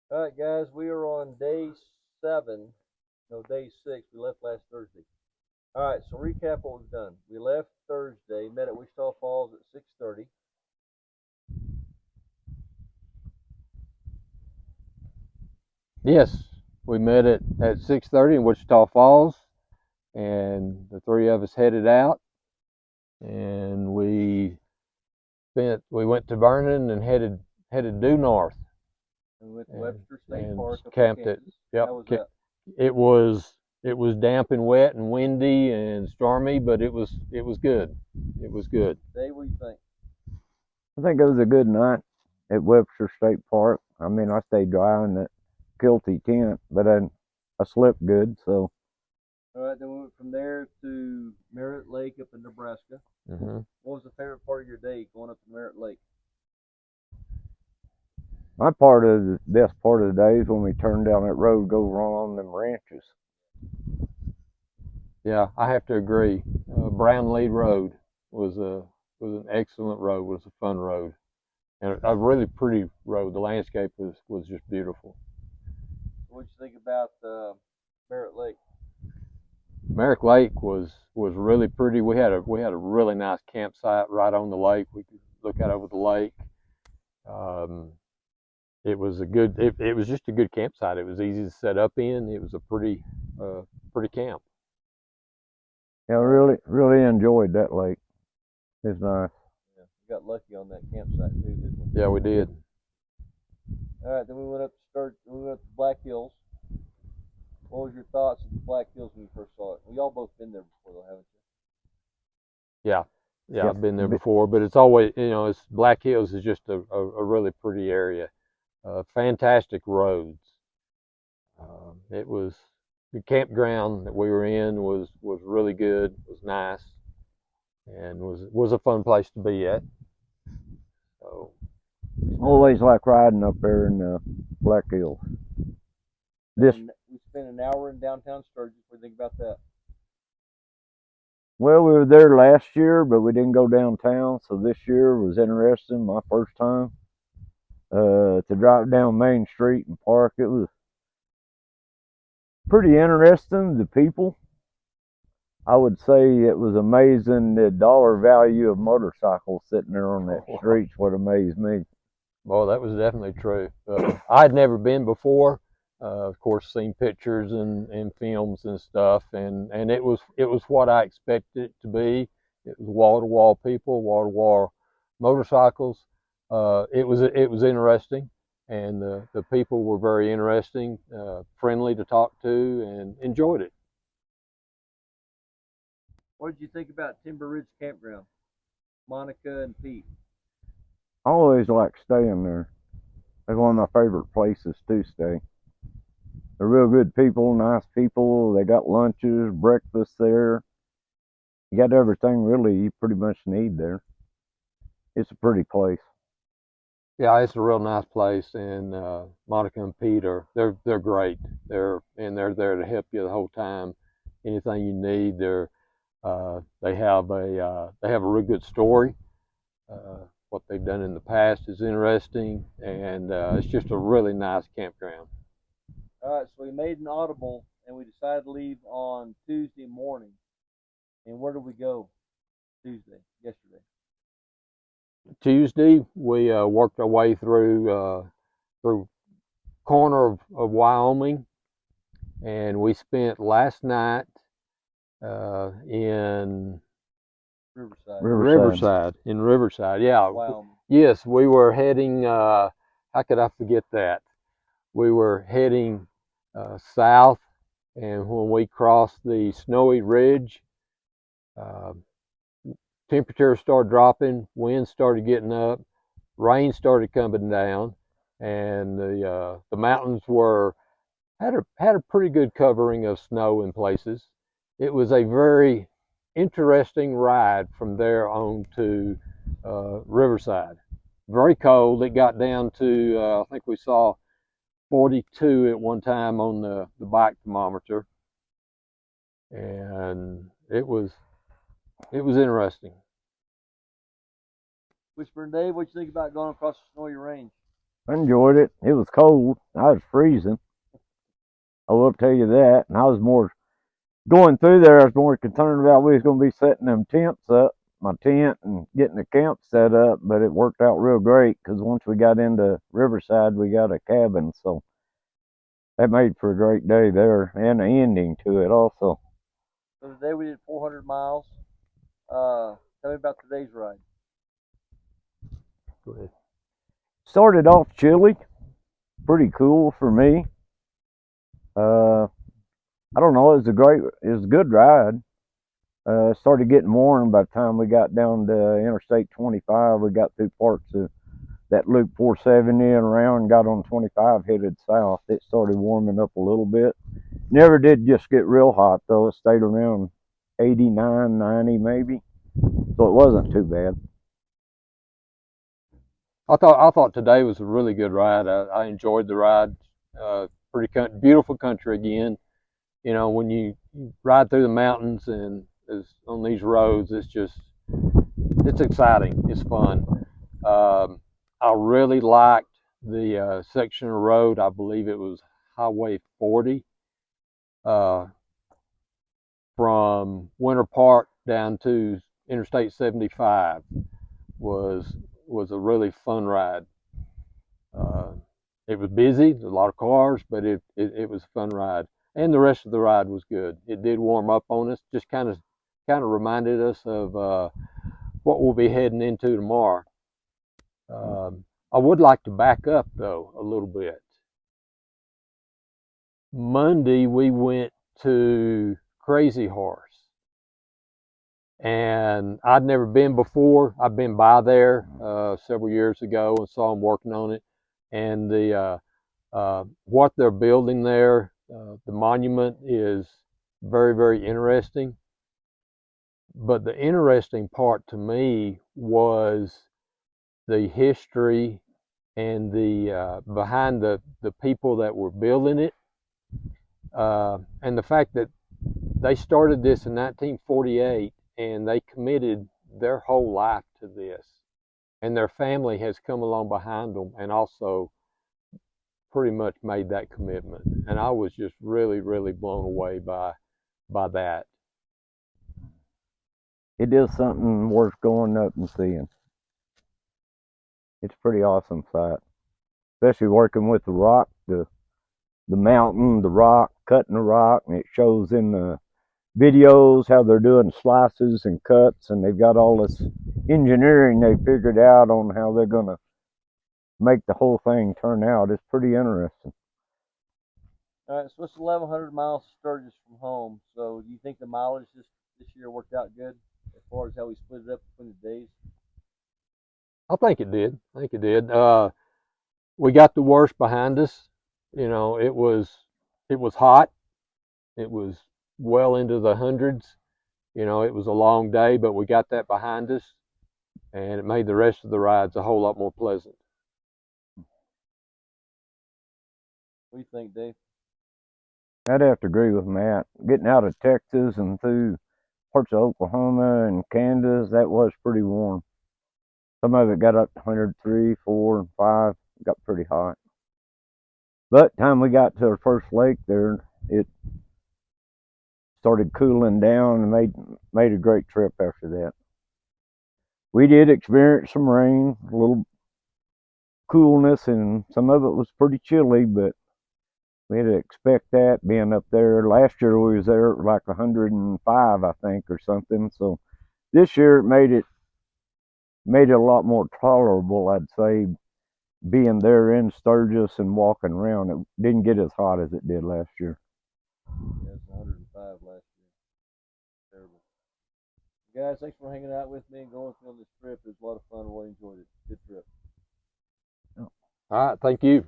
All right, guys, we are on day 7. No, day 6. We left last Thursday. All right, so recap what we've done. We left Thursday, met at Wichita Falls at 6:30. Yes, we met at 6:30 in Wichita Falls, and the three of us headed out, and we went to Vernon and headed due north, And we went to and Webster State and Park up in camped it. Kansas. Yep, How was that? it was damp and wet and windy and stormy, but it was good. It was good. Dave, what do you think? I think it was a good night at Webster State Park. I mean, I stayed dry in that kilty tent, but I slept good. So All right, then we went from there to Merritt Lake up in Nebraska. hmm What was the favorite part of your day going up to Merritt Lake? my part of the best part of the day is when we turned down that road, go run on them ranches. Yeah, I have to agree. Brownlee Road was a was an excellent road. Was a fun road and a really pretty road. The landscape was just beautiful. What did you think about Merritt Lake? Merrick Lake was really pretty. We had a really nice campsite right on the lake. We could look out over the lake. Um, it was just a good campsite. It was easy to set up in. It was a pretty camp. Yeah, I really enjoyed that lake. It's nice. Yeah, we got lucky on that campsite too, didn't we? Yeah, we did. All right, then we went up to We went up to Black Hills. What was your thoughts of the Black Hills when you first saw it? Well, y'all both been there before, though, haven't Yeah, yeah, Yeah, I've been there before, but it's always it's Black Hills is just a really pretty area. Fantastic roads. It was the campground that we were in was really good, was nice, and was a fun place to be at. So always like riding up there in Black Hills. you? This We spent an hour in downtown Sturgis. What do you think about that? Well, we were there last year, but we didn't go downtown. So this year was interesting. My first time to drive down Main Street and park. It was pretty interesting. The people, I would say, it was amazing. The dollar value of motorcycles sitting there on that street's what amazed me. well, that was definitely true. I had never been before. Of course, seen pictures and films and stuff, and it was what I expected it to be. It was wall to wall people, wall to wall motorcycles. It was interesting, and the people were very interesting, friendly to talk to, and enjoyed it. What did you think about Timber Ridge Campground? Monica and Pete. I always like staying there. It's one of my favorite places to stay. They're real good people, nice people. They got lunches, breakfast there. You got everything really you pretty much need there. It's a pretty place. Yeah, it's a real nice place, and Monica and Pete they're great. They're there to help you the whole time. Anything you need, they have a real good story. What they've done in the past is interesting, and it's just a really nice campground. All right, so we made an audible and we decided to leave on Tuesday morning. And where did we go Tuesday, yesterday? Tuesday, we worked our way through corner of Wyoming, and we spent last night in Riverside, Riverside. Riverside. Yeah, Wyoming. yes, we were heading. How could I forget that? We were heading south, and when we crossed the snowy ridge, uh, temperatures started dropping, winds started getting up, rain started coming down, and the mountains were had a pretty good covering of snow in places. It was a very interesting ride from there on to Riverside. Very cold. It got down to I think we saw 42 at one time on the bike thermometer, and it was interesting. Wishburne Dave, what you think about going across the snowy range? I enjoyed it. It was cold. I was freezing. I will tell you that. And I was more going through there. I was more concerned about we was going to be setting them tents up, my tent, and getting the camp set up. But it worked out real great because once we got into Riverside, we got a cabin. So that made for a great day there and an ending to it also. So today we did 400 miles. Tell me about today's ride. Go ahead. Started off chilly, pretty cool for me. I don't know, it was a good ride. Started getting warm by the time we got down to Interstate 25. We got through parts of that Loop 470 and around and got on 25 headed south. It started warming up a little bit. Never did just get real hot though. It stayed around 89, 90 maybe. So it wasn't too bad. I thought today was a really good ride. I enjoyed the ride. Beautiful country again. You know, when you ride through the mountains and on these roads, it's exciting. It's fun. I really liked the section of road. I believe it was Highway 40 uh, from Winter Park down to Interstate 75 was a really fun ride. Uh, it was busy, a lot of cars, but it was a fun ride, and the rest of the ride was good. It did warm up on us, just kind of reminded us of what we'll be heading into tomorrow. I would like to back up though a little bit. Monday we went to Crazy Horse, and I'd never been before. I've been by there several years ago and saw them working on it, and what they're building there, the monument is very, very interesting. But the interesting part to me was the history and the behind the people that were building it, and the fact that they started this in 1948 and they committed their whole life to this, and their family has come along behind them and also pretty much made that commitment. And I was just really, really blown away by that. It is something worth going up and seeing. It's a pretty awesome sight, especially working with the rock, the mountain, the rock, cutting the rock, and it shows in the videos how they're doing slices and cuts, and they've got all this engineering they figured out on how they're going to make the whole thing turn out. It's pretty interesting. All right, so it's 1,100 miles to Sturgis from home. So do you think the mileage this year worked out good as far as how we split it up between the days? I think it did. I think it did. We got the worst behind us. You know, it was hot. It was well into the hundreds. You know, it was a long day, but we got that behind us, and it made the rest of the rides a whole lot more pleasant. What do you think, Dave? I'd have to agree with Matt. Getting out of Texas and through parts of Oklahoma and Kansas, that was pretty warm. Some of it got up to 103, 4, and 5. It got pretty hot. But time we got to our first lake there, it started cooling down and made a great trip after that. We did experience some rain, a little coolness, and some of it was pretty chilly, but we had to expect that being up there. Last year we was there at like 105, I think, or something. So this year it made it a lot more tolerable, I'd say, being there in Sturgis and walking around. It didn't get as hot as it did last year. Yeah, it's 105 last year. Terrible. Guys, thanks for hanging out with me and going with me on this trip. It was a lot of fun. Really enjoyed it. Good trip. All right, thank you.